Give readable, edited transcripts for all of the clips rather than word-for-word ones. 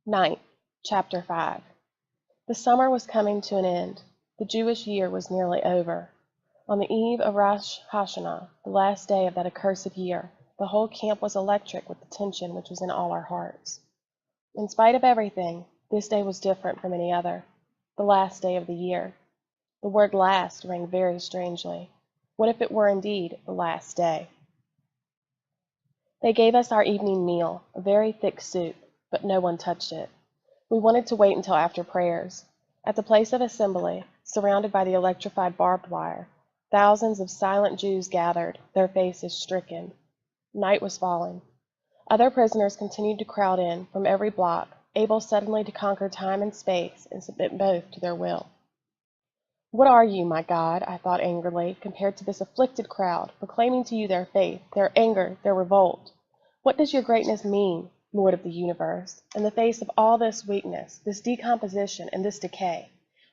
Night, Chapter 5. The summer was coming to an end. The Jewish year was nearly over. On the eve of Rosh Hashanah, the last day of that accursed year, the whole camp was electric with the tension which was in all our hearts. In spite of everything, this day was different from any other. The last day of the year. The word last rang very strangely. What if it were indeed the last day? They gave us our evening meal, a very thick soup, but no one touched it. We wanted to wait until after prayers. At the place of assembly, surrounded by the electrified barbed wire, thousands of silent Jews gathered, their faces stricken. Night was falling. Other prisoners continued to crowd in from every block, able suddenly to conquer time and space and submit both to their will. What are you, my God, I thought angrily, compared to this afflicted crowd, proclaiming to you their faith, their anger, their revolt? What does your greatness mean, Lord of the universe, in the face of all this weakness, this decomposition, and this decay?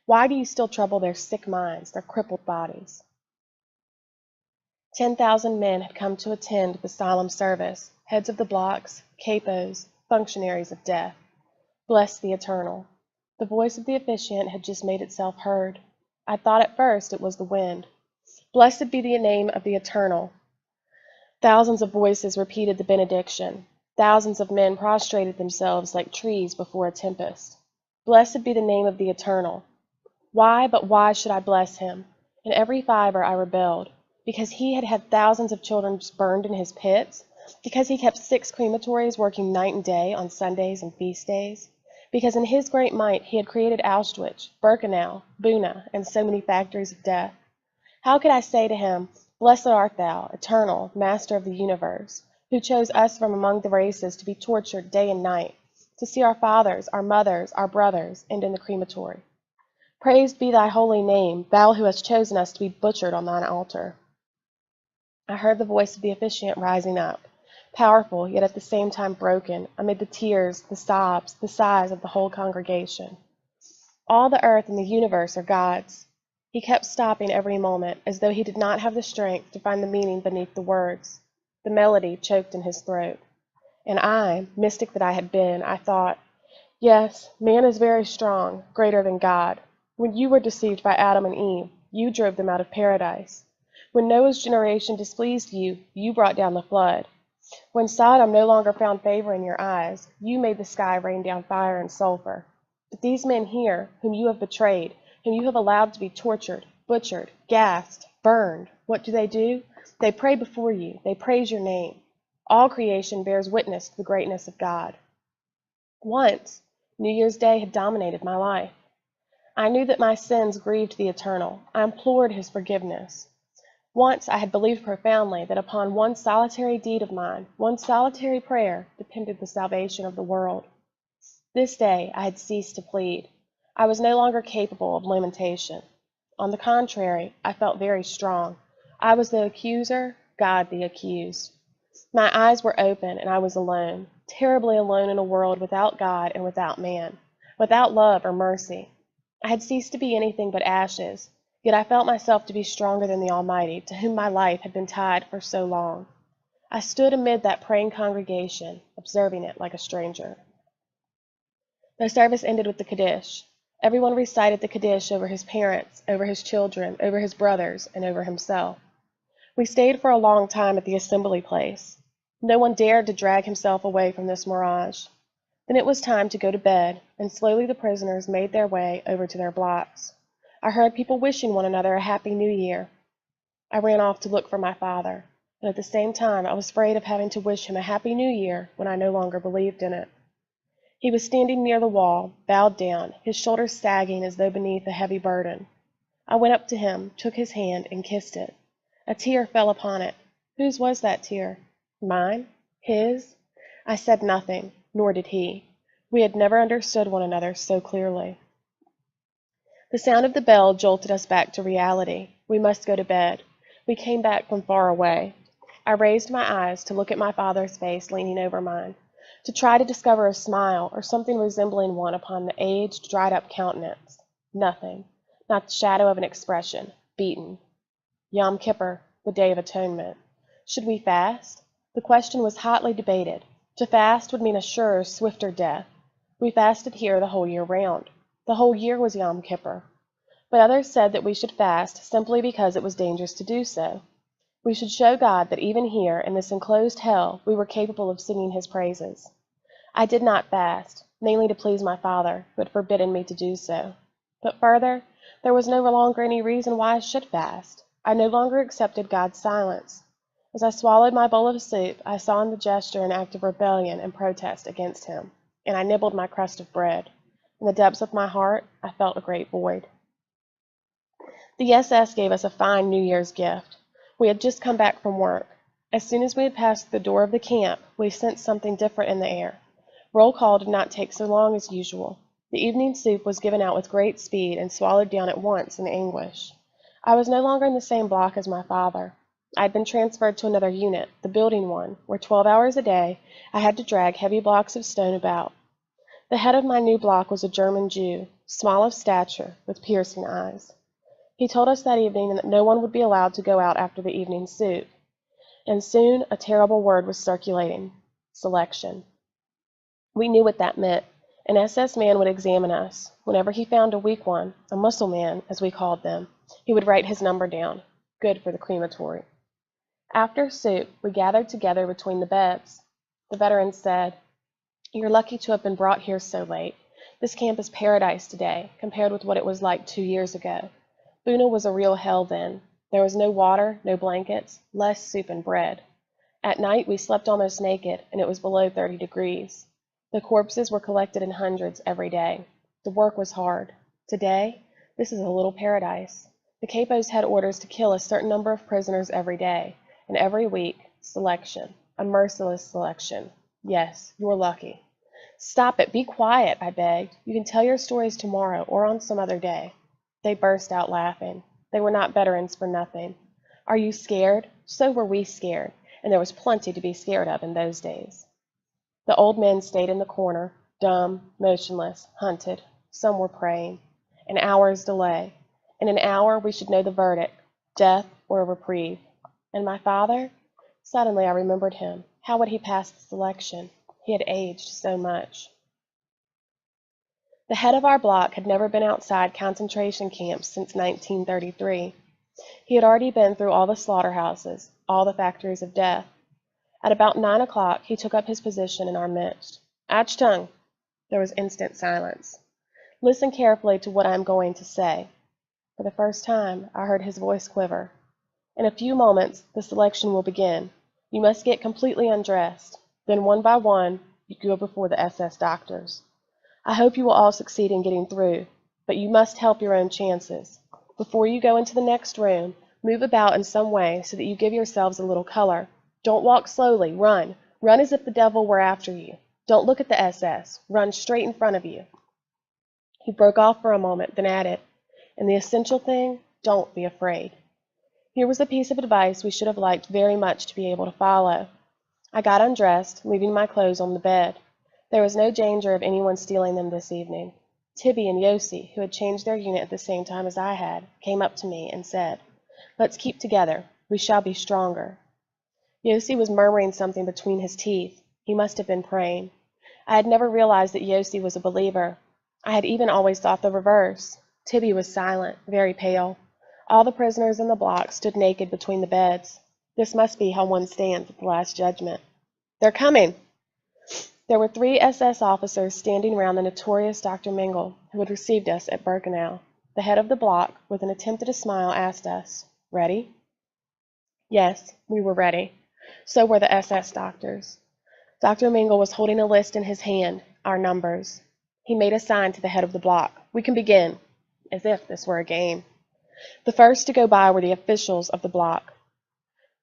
Why do you still trouble their sick minds, their crippled bodies? 10,000 men had come to attend the solemn service, heads of the blocks, capos, functionaries of death. Bless the Eternal. The voice of the officiant had just made itself heard. I thought at first it was the wind. Blessed be the name of the Eternal. Thousands of voices repeated the benediction. Thousands of men prostrated themselves like trees before a tempest. Blessed be the name of the Eternal. Why, but why should I bless him? In every fiber I rebelled. Because he had had thousands of children burned in his pits? Because he kept 6 crematories working night and day on Sundays and feast days? Because in his great might he had created Auschwitz, Birkenau, Buna, and so many factories of death? How could I say to him, Blessed art thou, eternal, master of the universe, who chose us from among the races to be tortured day and night, to see our fathers, our mothers, our brothers, end in the crematory? Praised be thy holy name, thou who hast chosen us to be butchered on thine altar. I heard the voice of the officiant rising up, powerful, yet at the same time broken, amid the tears, the sobs, the sighs of the whole congregation. All the earth and the universe are God's. He kept stopping every moment, as though he did not have the strength to find the meaning beneath the words. The melody choked in his throat. And I, mystic that I had been, I thought, yes, man is very strong, greater than God. When you were deceived by Adam and Eve, you drove them out of paradise. When Noah's generation displeased you, you brought down the flood. When Sodom no longer found favor in your eyes, you made the sky rain down fire and sulfur. But these men here, whom you have betrayed, whom you have allowed to be tortured, butchered, gassed, burned, what do? They pray before you. They praise your name. All creation bears witness to the greatness of God. Once, New Year's Day had dominated my life. I knew that my sins grieved the Eternal. I implored his forgiveness. Once I had believed profoundly that upon one solitary deed of mine, one solitary prayer, depended the salvation of the world. This day I had ceased to plead. I was no longer capable of lamentation. On the contrary, I felt very strong. I was the accuser, God the accused. My eyes were open, and I was alone, terribly alone in a world without God and without man, without love or mercy. I had ceased to be anything but ashes, yet I felt myself to be stronger than the Almighty, to whom my life had been tied for so long. I stood amid that praying congregation, observing it like a stranger. The service ended with the Kaddish. Everyone recited the Kaddish over his parents, over his children, over his brothers, and over himself. We stayed for a long time at the assembly place. No one dared to drag himself away from this mirage. Then it was time to go to bed, and slowly the prisoners made their way over to their blocks. I heard people wishing one another a happy new year. I ran off to look for my father, and at the same time I was afraid of having to wish him a happy new year when I no longer believed in it. He was standing near the wall, bowed down, his shoulders sagging as though beneath a heavy burden. I went up to him, took his hand, and kissed it. A tear fell upon it. Whose was that tear? Mine? His? I said nothing, nor did he. We had never understood one another so clearly. The sound of the bell jolted us back to reality. We must go to bed. We came back from far away. I raised my eyes to look at my father's face leaning over mine, to try to discover a smile or something resembling one upon the aged, dried-up countenance. Nothing. Not the shadow of an expression. Beaten. Yom Kippur, the Day of Atonement. Should we fast? The question was hotly debated. To fast would mean a surer, swifter death. We fasted here the whole year round. The whole year was Yom Kippur. But others said that we should fast simply because it was dangerous to do so. We should show God that even here, in this enclosed hell, we were capable of singing his praises. I did not fast, mainly to please my father, who had forbidden me to do so. But further, there was no longer any reason why I should fast. I no longer accepted God's silence. As I swallowed my bowl of soup, I saw in the gesture an act of rebellion and protest against him, and I nibbled my crust of bread. In the depths of my heart, I felt a great void. The SS gave us a fine New Year's gift. We had just come back from work. As soon as we had passed the door of the camp, we sensed something different in the air. Roll call did not take so long as usual. The evening soup was given out with great speed and swallowed down at once in anguish. I was no longer in the same block as my father. I had been transferred to another unit, the building one, where 12 hours a day I had to drag heavy blocks of stone about. The head of my new block was a German Jew, small of stature, with piercing eyes. He told us that evening that no one would be allowed to go out after the evening soup. And soon a terrible word was circulating: selection. We knew what that meant. An SS man would examine us. Whenever he found a weak one, a Mussulman, as we called them, he would write his number down. Good for the crematory. After soup, we gathered together between the beds. The veteran said, "You're lucky to have been brought here so late. This camp is paradise today, compared with what it was like 2 years ago. Buna was a real hell then. There was no water, no blankets, less soup and bread. At night we slept almost naked, and it was below 30 degrees. The corpses were collected in hundreds every day. The work was hard. Today, this is a little paradise. The capos had orders to kill a certain number of prisoners every day, and every week, selection, a merciless selection. Yes, you're lucky." "Stop it, be quiet," I begged. "You can tell your stories tomorrow or on some other day." They burst out laughing. They were not veterans for nothing. "Are you scared? So were we scared, and there was plenty to be scared of in those days." The old men stayed in the corner, dumb, motionless, hunted. Some were praying. An hour's delay. In an hour we should know the verdict, death or a reprieve. And my father? Suddenly I remembered him. How would he pass the selection? He had aged so much. The head of our block had never been outside concentration camps since 1933. He had already been through all the slaughterhouses, all the factories of death. At about 9 o'clock he took up his position in our midst. "Achtung!" There was instant silence. Listen carefully to what I am going to say. For the first time I heard his voice quiver. "In a few moments the selection will begin. You must get completely undressed. Then one by one you go before the SS doctors. I hope you will all succeed in getting through, but you must help your own chances. Before you go into the next room, move about in some way so that you give yourselves a little color. Don't walk slowly, run. Run as if the devil were after you. Don't look at the SS. Run straight in front of you." He broke off for a moment, then added, "And the essential thing, don't be afraid." Here was a piece of advice we should have liked very much to be able to follow. I got undressed, leaving my clothes on the bed. There was no danger of anyone stealing them this evening. Tibby and Yossi, who had changed their unit at the same time as I had, came up to me and said, "Let's keep together. We shall be stronger." Yossi was murmuring something between his teeth. He must have been praying. I had never realized that Yossi was a believer. I had even always thought the reverse. Tibby was silent, very pale. All the prisoners in the block stood naked between the beds. This must be how one stands at the Last Judgment. "They're coming!" There were 3 SS officers standing round the notorious Dr. Mengel, who had received us at Birkenau. The head of the block, with an attempt at a smile, asked us, "Ready?" Yes, we were ready. So were the SS doctors. Dr. Mengel was holding a list in his hand, our numbers. He made a sign to the head of the block. "We can begin," as if this were a game. The first to go by were the officials of the block.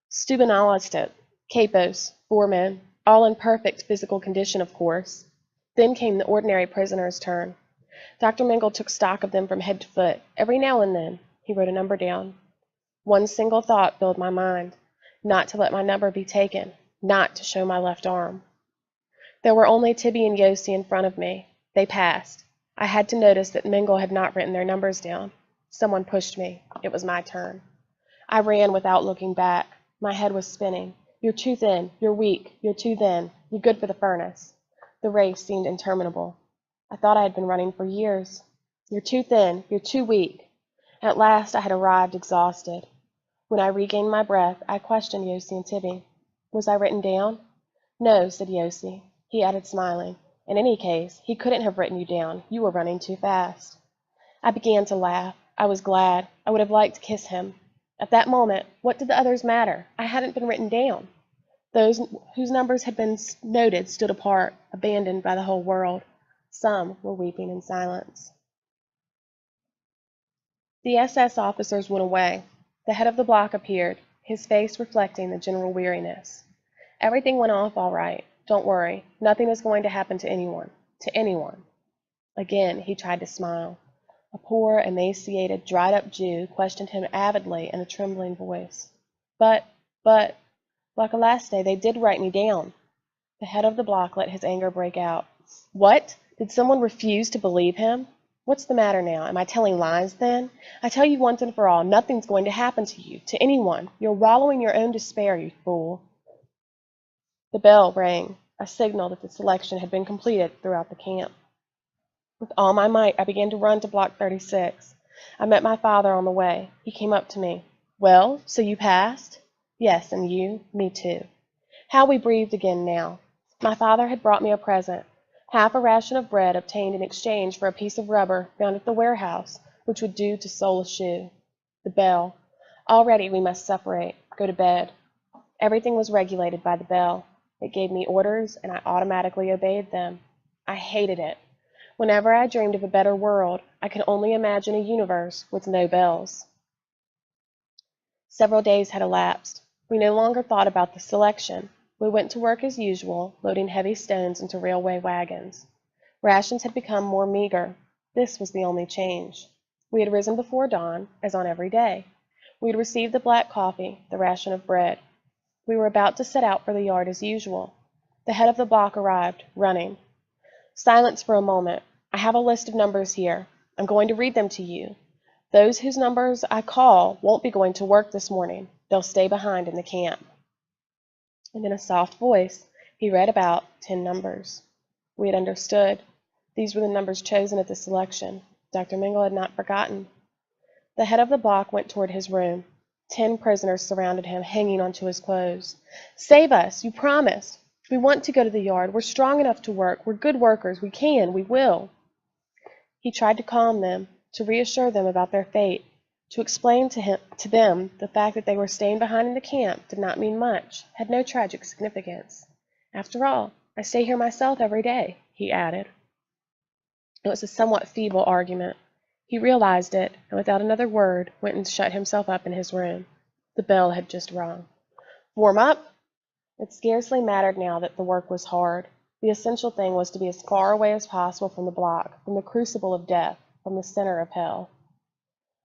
Stubenalistet, capos, 4 men, all in perfect physical condition, of course. Then came the ordinary prisoner's turn. Dr. Mengel took stock of them from head to foot. Every now and then he wrote a number down. One single thought filled my mind: not to let my number be taken, not to show my left arm. There were only Tibby and Yossi in front of me. They passed. I had to notice that Mengel had not written their numbers down. Someone pushed me. It was my turn. I ran without looking back. My head was spinning. "You're too thin. You're weak. You're too thin. You're good for the furnace." The race seemed interminable. I thought I had been running for years. You're too thin. You're too weak. At last I had arrived exhausted. When I regained my breath, I questioned Yossi and Tibby. Was I written down? No, said Yossi. He added, smiling. In any case, he couldn't have written you down. You were running too fast. I began to laugh. I was glad. I would have liked to kiss him. At that moment, what did the others matter? I hadn't been written down. Those whose numbers had been noted stood apart, abandoned by the whole world. Some were weeping in silence. The SS officers went away. The head of the block appeared, his face reflecting the general weariness. Everything went off all right. Don't worry. Nothing is going to happen to anyone. To anyone. Again, he tried to smile. A poor, emaciated, dried-up Jew questioned him avidly in a trembling voice. But, like last day, they did write me down. The head of the block let his anger break out. What? Did someone refuse to believe him? What's the matter now? Am I telling lies then? I tell you once and for all, nothing's going to happen to you, to anyone. You're wallowing your own despair, you fool. The bell rang, a signal that the selection had been completed throughout the camp. With all my might, I began to run to Block 36. I met my father on the way. He came up to me. Well, so you passed? Yes, and you? Me too. How we breathed again now. My father had brought me a present. Half a ration of bread obtained in exchange for a piece of rubber found at the warehouse, which would do to sole a shoe. The bell. Already we must separate, go to bed. Everything was regulated by the bell. It gave me orders, and I automatically obeyed them. I hated it. Whenever I dreamed of a better world, I could only imagine a universe with no bells. Several days had elapsed. We no longer thought about the selection. We went to work as usual, loading heavy stones into railway wagons. Rations had become more meager. This was the only change. We had risen before dawn, as on every day. We had received the black coffee, the ration of bread. We were about to set out for the yard as usual. The head of the block arrived, running. Silence for a moment. I have a list of numbers here. I'm going to read them to you. Those whose numbers I call won't be going to work this morning. They'll stay behind in the camp. And in a soft voice, he read about 10 numbers. We had understood. These were the numbers chosen at the selection. Dr. Mingle had not forgotten. The head of the block went toward his room. 10 prisoners surrounded him, hanging onto his clothes. Save us! You promised! We want to go to the yard. We're strong enough to work. We're good workers. We can. We will. He tried to calm them, to reassure them about their fate, to explain to them the fact that they were staying behind in the camp did not mean much, had no tragic significance. After all, I stay here myself every day, he added. It was a somewhat feeble argument. He realized it, and without another word, went and shut himself up in his room. The bell had just rung. Warm up! It scarcely mattered now that the work was hard. The essential thing was to be as far away as possible from the block, from the crucible of death, from the center of hell.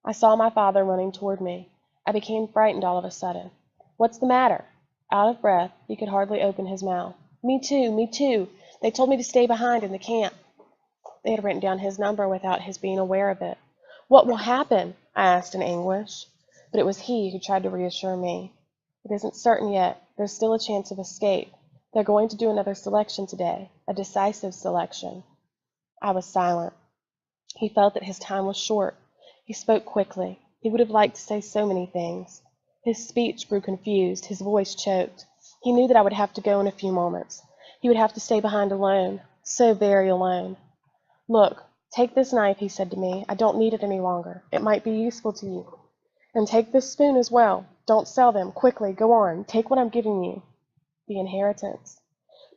I saw my father running toward me. I became frightened all of a sudden. What's the matter? Out of breath, he could hardly open his mouth. Me too, me too. They told me to stay behind in the camp. They had written down his number without his being aware of it. What will happen? I asked in anguish. But it was he who tried to reassure me. It isn't certain yet. There's still a chance of escape. They're going to do another selection today, a decisive selection. I was silent. He felt that his time was short. He spoke quickly. He would have liked to say so many things. His speech grew confused, his voice choked. He knew that I would have to go in a few moments. He would have to stay behind alone, so very alone. Look, take this knife, he said to me. I don't need it any longer. It might be useful to you. And take this spoon as well. Don't sell them. Quickly, go on. Take what I'm giving you. The inheritance.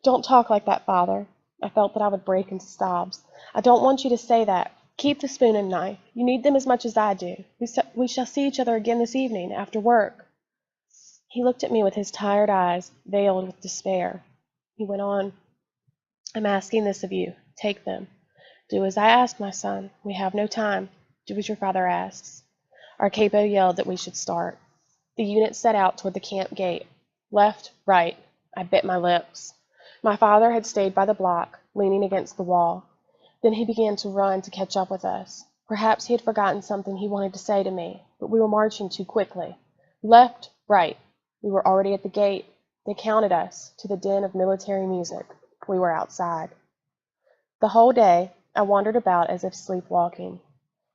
Don't talk like that, Father. I felt that I would break into sobs. I don't want you to say that. Keep the spoon and knife. You need them as much as I do. We shall see each other again this evening, after work. He looked at me with his tired eyes, veiled with despair. He went on. I'm asking this of you. Take them. Do as I ask, my son. We have no time. Do as your father asks. Our capo yelled that we should start. The unit set out toward the camp gate. Left, right. I bit my lips. My father had stayed by the block, leaning against the wall. Then he began to run to catch up with us. Perhaps he had forgotten something he wanted to say to me, but we were marching too quickly. Left, right. We were already at the gate. They counted us to the din of military music. We were outside. The whole day, I wandered about as if sleepwalking.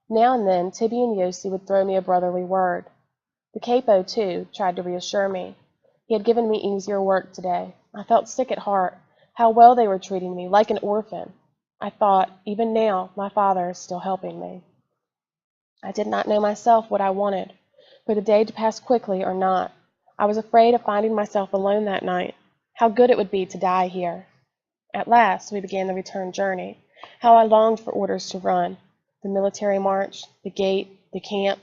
Now and then, Tibby and Yossi would throw me a brotherly word. The capo, too, tried to reassure me. He had given me easier work today. I felt sick at heart. How well they were treating me, like an orphan. I thought, even now, my father is still helping me. I did not know myself what I wanted, for the day to pass quickly or not. I was afraid of finding myself alone that night. How good it would be to die here. At last, we began the return journey. How I longed for orders to run. The military march, the gate, the camp.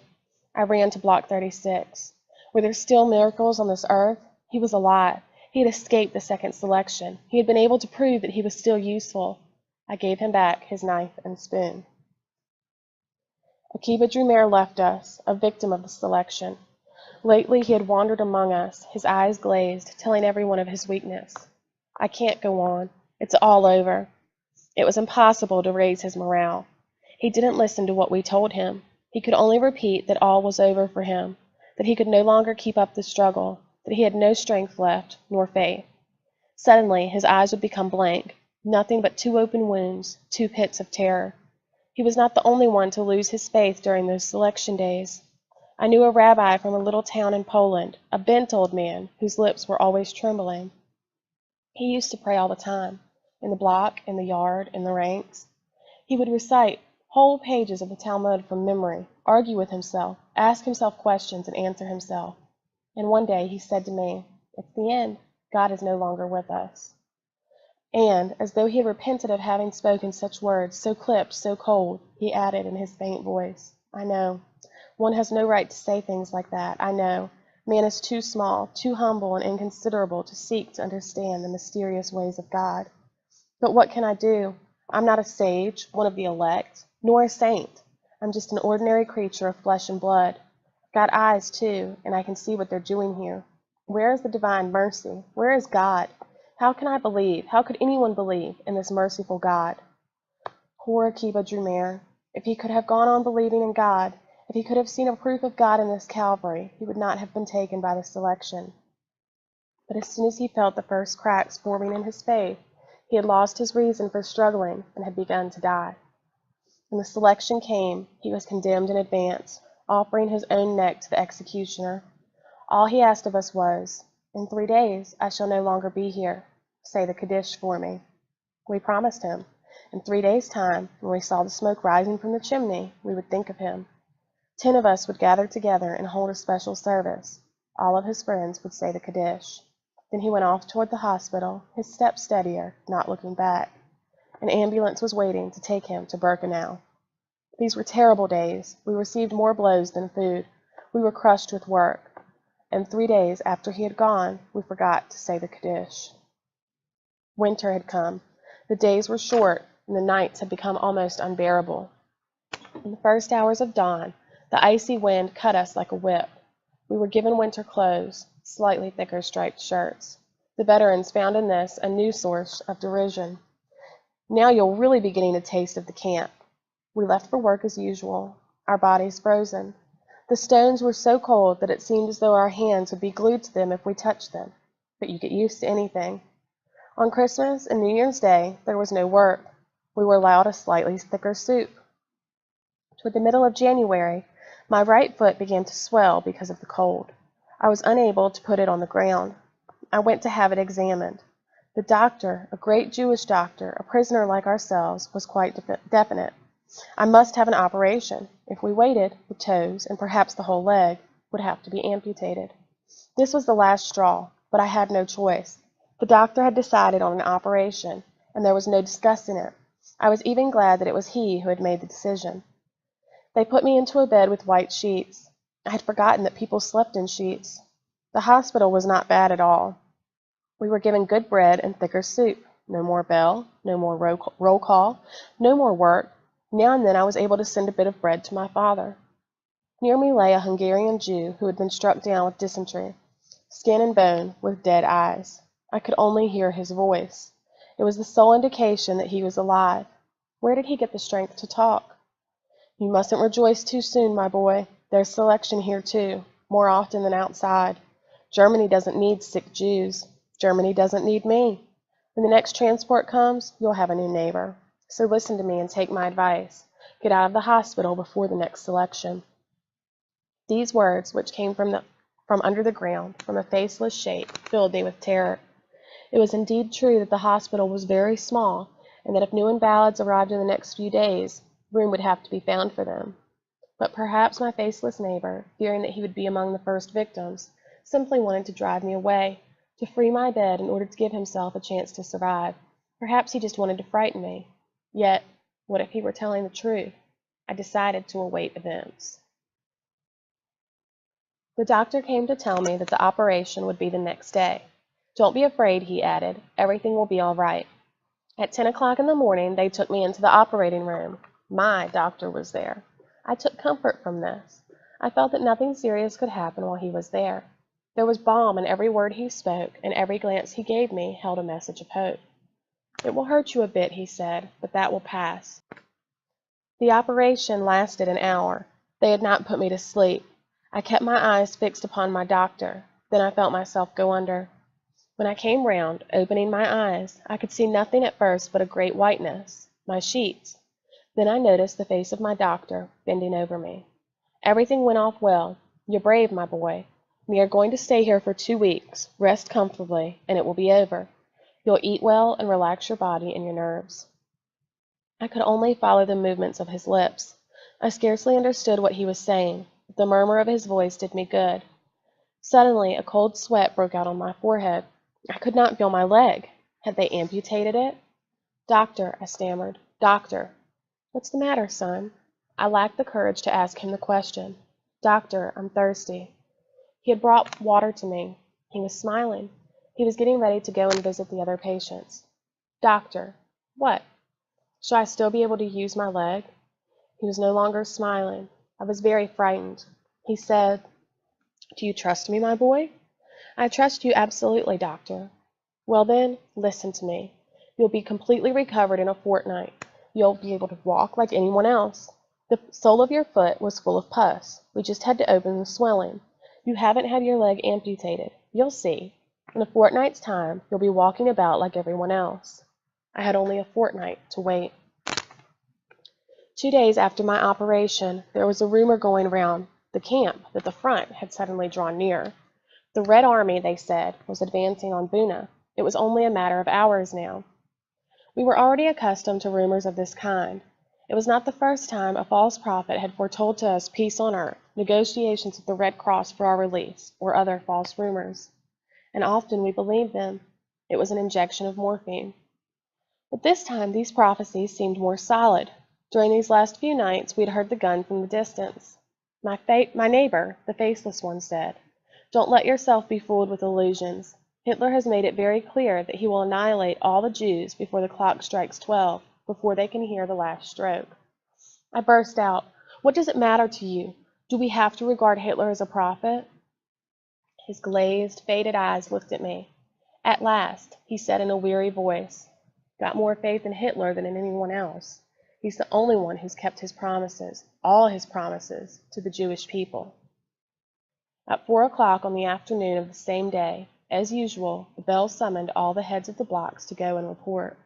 I ran to Block 36. Were there still miracles on this earth? He was alive. He had escaped the second selection. He had been able to prove that he was still useful. I gave him back his knife and spoon. Akiba Drumaire left us, a victim of the selection. Lately he had wandered among us, his eyes glazed, telling everyone of his weakness. I can't go on. It's all over. It was impossible to raise his morale. He didn't listen to what we told him. He could only repeat that all was over for him, that he could no longer keep up the struggle, that he had no strength left, nor faith. Suddenly his eyes would become blank, nothing but two open wounds, two pits of terror. He was not the only one to lose his faith during those selection days. I knew a rabbi from a little town in Poland, a bent old man whose lips were always trembling. He used to pray all the time, in the block, in the yard, in the ranks. He would recite whole pages of the Talmud from memory, argue with himself, ask himself questions, and answer himself. And one day he said to me, "It's the end. God is no longer with us." And, as though he had repented of having spoken such words, so clipped, so cold, he added in his faint voice, "I know. One has no right to say things like that, I know. Man is too small, too humble and inconsiderable to seek to understand the mysterious ways of God. But what can I do? I'm not a sage, one of the elect, nor a saint. I'm just an ordinary creature of flesh and blood. I've got eyes, too, and I can see what they're doing here. Where is the divine mercy? Where is God? How can I believe, how could anyone believe in this merciful God?" Poor Akiba Drumaire. If he could have gone on believing in God, if he could have seen a proof of God in this Calvary, he would not have been taken by the selection. But as soon as he felt the first cracks forming in his faith, he had lost his reason for struggling and had begun to die. When the selection came, he was condemned in advance, offering his own neck to the executioner. All he asked of us was, "In 3 days I shall no longer be here. Say the Kaddish for me." We promised him. In 3 days' time, when we saw the smoke rising from the chimney, we would think of him. 10 of us would gather together and hold a special service. All of his friends would say the Kaddish. Then he went off toward the hospital, his step steadier, not looking back. An ambulance was waiting to take him to Birkenau. These were terrible days. We received more blows than food. We were crushed with work. And 3 days after he had gone, we forgot to say the Kaddish. Winter had come. The days were short, and the nights had become almost unbearable. In the first hours of dawn, the icy wind cut us like a whip. We were given winter clothes, slightly thicker striped shirts. The veterans found in this a new source of derision. "Now you'll really be getting a taste of the camp." We left for work as usual, our bodies frozen. The stones were so cold that it seemed as though our hands would be glued to them if we touched them, but you get used to anything. On Christmas and New Year's Day, there was no work. We were allowed a slightly thicker soup. Toward the middle of January, my right foot began to swell because of the cold. I was unable to put it on the ground. I went to have it examined. The doctor, a great Jewish doctor, a prisoner like ourselves, was quite definite. I must have an operation. If we waited, the toes, and perhaps the whole leg, would have to be amputated. This was the last straw, but I had no choice. The doctor had decided on an operation, and there was no discussing it. I was even glad that it was he who had made the decision. They put me into a bed with white sheets. I had forgotten that people slept in sheets. The hospital was not bad at all. We were given good bread and thicker soup. No more bell, no more roll call, no more work. Now and then I was able to send a bit of bread to my father. Near me lay a Hungarian Jew who had been struck down with dysentery, skin and bone, with dead eyes. I could only hear his voice. It was the sole indication that he was alive. Where did he get the strength to talk? "You mustn't rejoice too soon, my boy. There's selection here too, more often than outside. Germany doesn't need sick Jews. Germany doesn't need me. When the next transport comes, you'll have a new neighbor. So listen to me and take my advice. Get out of the hospital before the next selection." These words, which came from under the ground, from a faceless shape, filled me with terror. It was indeed true that the hospital was very small, and that if new invalids arrived in the next few days, room would have to be found for them. But perhaps my faceless neighbor, fearing that he would be among the first victims, simply wanted to drive me away, to free my bed in order to give himself a chance to survive. Perhaps he just wanted to frighten me. Yet, what if he were telling the truth? I decided to await events. The doctor came to tell me that the operation would be the next day. "Don't be afraid," he added. "Everything will be all right." At 10 o'clock in the morning, they took me into the operating room. My doctor was there. I took comfort from this. I felt that nothing serious could happen while he was there. There was balm in every word he spoke, and every glance he gave me held a message of hope. "It will hurt you a bit," he said, "but that will pass." The operation lasted an hour. They had not put me to sleep. I kept my eyes fixed upon my doctor. Then I felt myself go under. When I came round, opening my eyes, I could see nothing at first but a great whiteness, my sheets. Then I noticed the face of my doctor bending over me. "Everything went off well. You're brave, my boy. We are going to stay here for 2 weeks. Rest comfortably, and it will be over. You'll eat well and relax your body and your nerves." I could only follow the movements of his lips. I scarcely understood what he was saying, but the murmur of his voice did me good. Suddenly a cold sweat broke out on my forehead. I could not feel my leg. Had they amputated it? "Doctor," I stammered. "Doctor." "What's the matter, son?" I lacked the courage to ask him the question. "Doctor, I'm thirsty." He had brought water to me. He was smiling. He was getting ready to go and visit the other patients. "Doctor." "What?" "Shall I still be able to use my leg?" He was no longer smiling. I was very frightened. He said, "Do you trust me, my boy?" "I trust you absolutely, doctor." "Well then, listen to me. You'll be completely recovered in a fortnight. You'll be able to walk like anyone else. The sole of your foot was full of pus. We just had to open the swelling. You haven't had your leg amputated. You'll see. In a fortnight's time, you'll be walking about like everyone else." I had only a fortnight to wait. 2 days after my operation, there was a rumor going round the camp that the front had suddenly drawn near. The Red Army, they said, was advancing on Buna. It was only a matter of hours now. We were already accustomed to rumors of this kind. It was not the first time a false prophet had foretold to us peace on earth, negotiations with the Red Cross for our release, or other false rumors. And often we believed them. It was an injection of morphine. But this time these prophecies seemed more solid. During these last few nights we had heard the gun from the distance. My neighbor, the faceless one, said, "Don't let yourself be fooled with illusions. Hitler has made it very clear that he will annihilate all the Jews before the clock strikes 12, before they can hear the last stroke." I burst out, "What does it matter to you? Do we have to regard Hitler as a prophet?" His glazed, faded eyes looked at me. At last, he said in a weary voice, "Got more faith in Hitler than in anyone else. He's the only one who's kept his promises, all his promises, to the Jewish people." At 4 o'clock on the afternoon of the same day, as usual, the bell summoned all the heads of the blocks to go and report.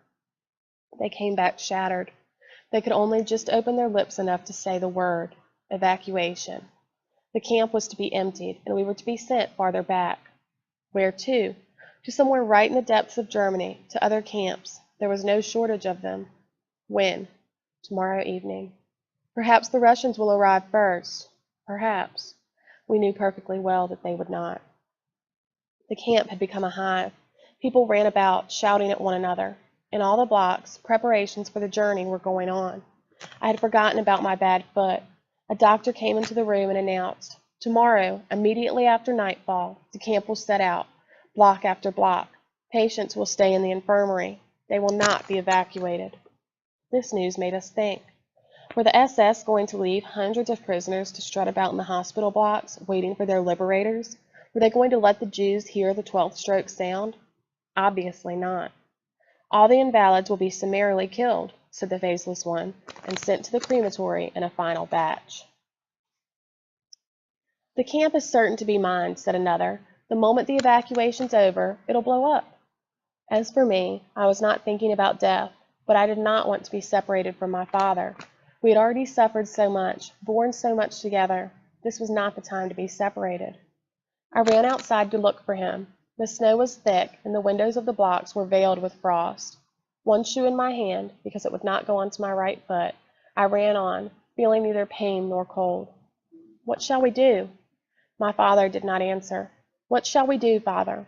They came back shattered. They could only just open their lips enough to say the word, evacuation. The camp was to be emptied, and we were to be sent farther back. Where to? To somewhere right in the depths of Germany, to other camps. There was no shortage of them. When? Tomorrow evening. Perhaps the Russians will arrive first. Perhaps. We knew perfectly well that they would not. The camp had become a hive. People ran about, shouting at one another. In all the blocks, preparations for the journey were going on. I had forgotten about my bad foot. A doctor came into the room and announced, "Tomorrow, immediately after nightfall, the camp will set out, block after block. Patients will stay in the infirmary. They will not be evacuated." This news made us think. Were the SS going to leave hundreds of prisoners to strut about in the hospital blocks, waiting for their liberators? Were they going to let the Jews hear the 12th stroke sound? Obviously not. "All the invalids will be summarily killed," said the faceless one, "and sent to the crematory in a final batch." "The camp is certain to be mined," said another. "The moment the evacuation's over, it'll blow up." As for me, I was not thinking about death, but I did not want to be separated from my father. We had already suffered so much, borne so much together. This was not the time to be separated. I ran outside to look for him. The snow was thick, and the windows of the blocks were veiled with frost. One shoe in my hand, because it would not go onto my right foot, I ran on, feeling neither pain nor cold. "What shall we do?" My father did not answer. "What shall we do, father?"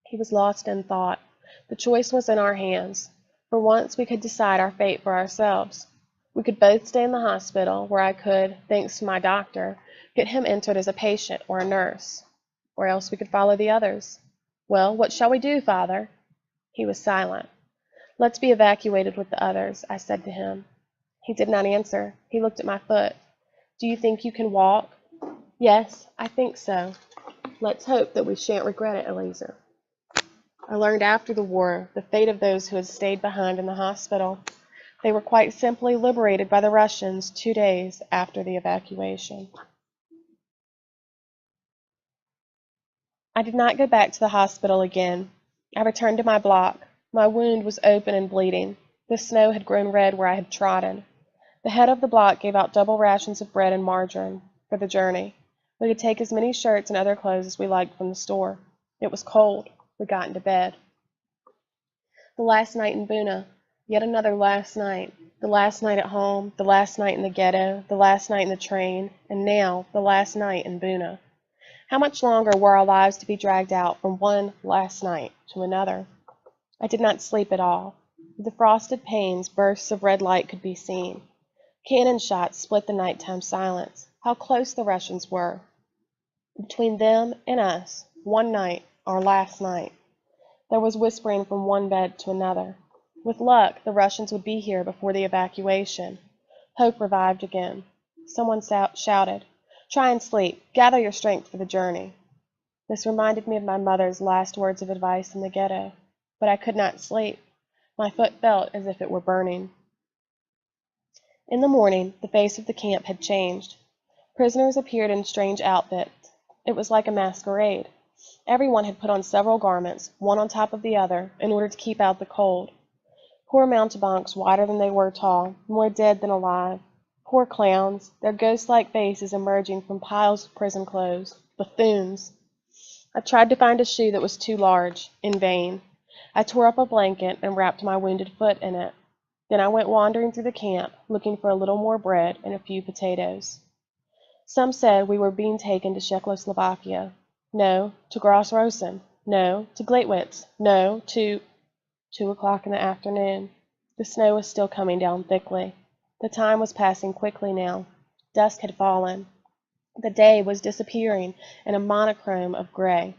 He was lost in thought. The choice was in our hands. For once we could decide our fate for ourselves. We could both stay in the hospital, where I could, thanks to my doctor, get him entered as a patient or a nurse. Or else we could follow the others. "Well, what shall we do, father?" He was silent. "Let's be evacuated with the others," I said to him. He did not answer. He looked at my foot. "Do you think you can walk?" "Yes, I think so." "Let's hope that we shan't regret it, Eliezer." I learned after the war the fate of those who had stayed behind in the hospital. They were quite simply liberated by the Russians 2 days after the evacuation. I did not go back to the hospital again. I returned to my block. My wound was open and bleeding. The snow had grown red where I had trodden. The head of the block gave out double rations of bread and margarine for the journey. We could take as many shirts and other clothes as we liked from the store. It was cold. We got into bed. The last night in Buna. Yet another last night. The last night at home, the last night in the ghetto, the last night in the train, and now the last night in Buna. How much longer were our lives to be dragged out from one last night to another? I did not sleep at all. Through the frosted panes, bursts of red light could be seen. Cannon shots split the nighttime silence. How close the Russians were. Between them and us, one night, our last night. There was whispering from one bed to another. With luck, the Russians would be here before the evacuation. Hope revived again. Someone shouted, "Try and sleep. Gather your strength for the journey." This reminded me of my mother's last words of advice in the ghetto. But I could not sleep. My foot felt as if it were burning. In the morning, the face of the camp had changed. Prisoners appeared in strange outfits. It was like a masquerade. Everyone had put on several garments, one on top of the other, in order to keep out the cold. Poor mountebanks, wider than they were tall, more dead than alive. Poor clowns, their ghost-like faces emerging from piles of prison clothes. Buffoons! I tried to find a shoe that was too large. In vain. I tore up a blanket and wrapped my wounded foot in it. Then I went wandering through the camp, looking for a little more bread and a few potatoes. Some said we were being taken to Czechoslovakia. No, to Gross-Rosen. No, to Glatwitz. No, to 2 o'clock in the afternoon. The snow was still coming down thickly. The time was passing quickly now. Dusk had fallen. The day was disappearing in a monochrome of gray.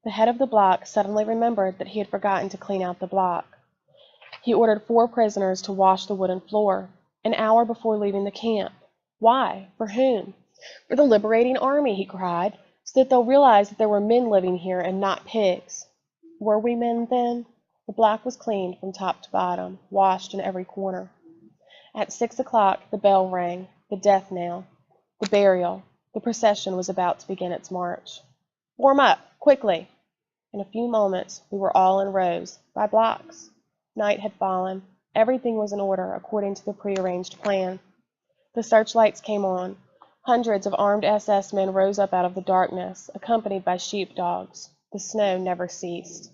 The head of the block suddenly remembered that he had forgotten to clean out the block. He ordered 4 prisoners to wash the wooden floor, an hour before leaving the camp. Why? For whom? For the liberating army, he cried, so that they'll realize that there were men living here and not pigs. Were we men then? The block was cleaned from top to bottom, washed in every corner. At 6 o'clock the bell rang, the death knell, the burial. The procession was about to begin its march. "Warm up, quickly!" In a few moments we were all in rows, by blocks. Night had fallen. Everything was in order according to the prearranged plan. The searchlights came on. Hundreds of armed SS men rose up out of the darkness, accompanied by sheepdogs. The snow never ceased.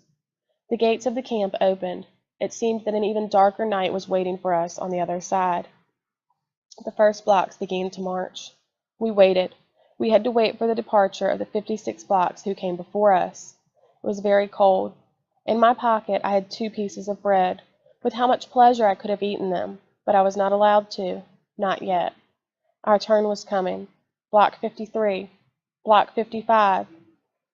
The gates of the camp opened. It seemed that an even darker night was waiting for us on the other side. The first blocks began to march. We waited. We had to wait for the departure of the 56 blocks who came before us. It was very cold. In my pocket I had 2 pieces of bread. With how much pleasure I could have eaten them, but I was not allowed to. Not yet. Our turn was coming. Block 53. Block 55.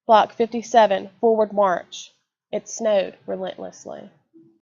Block 57. Forward march. It snowed relentlessly.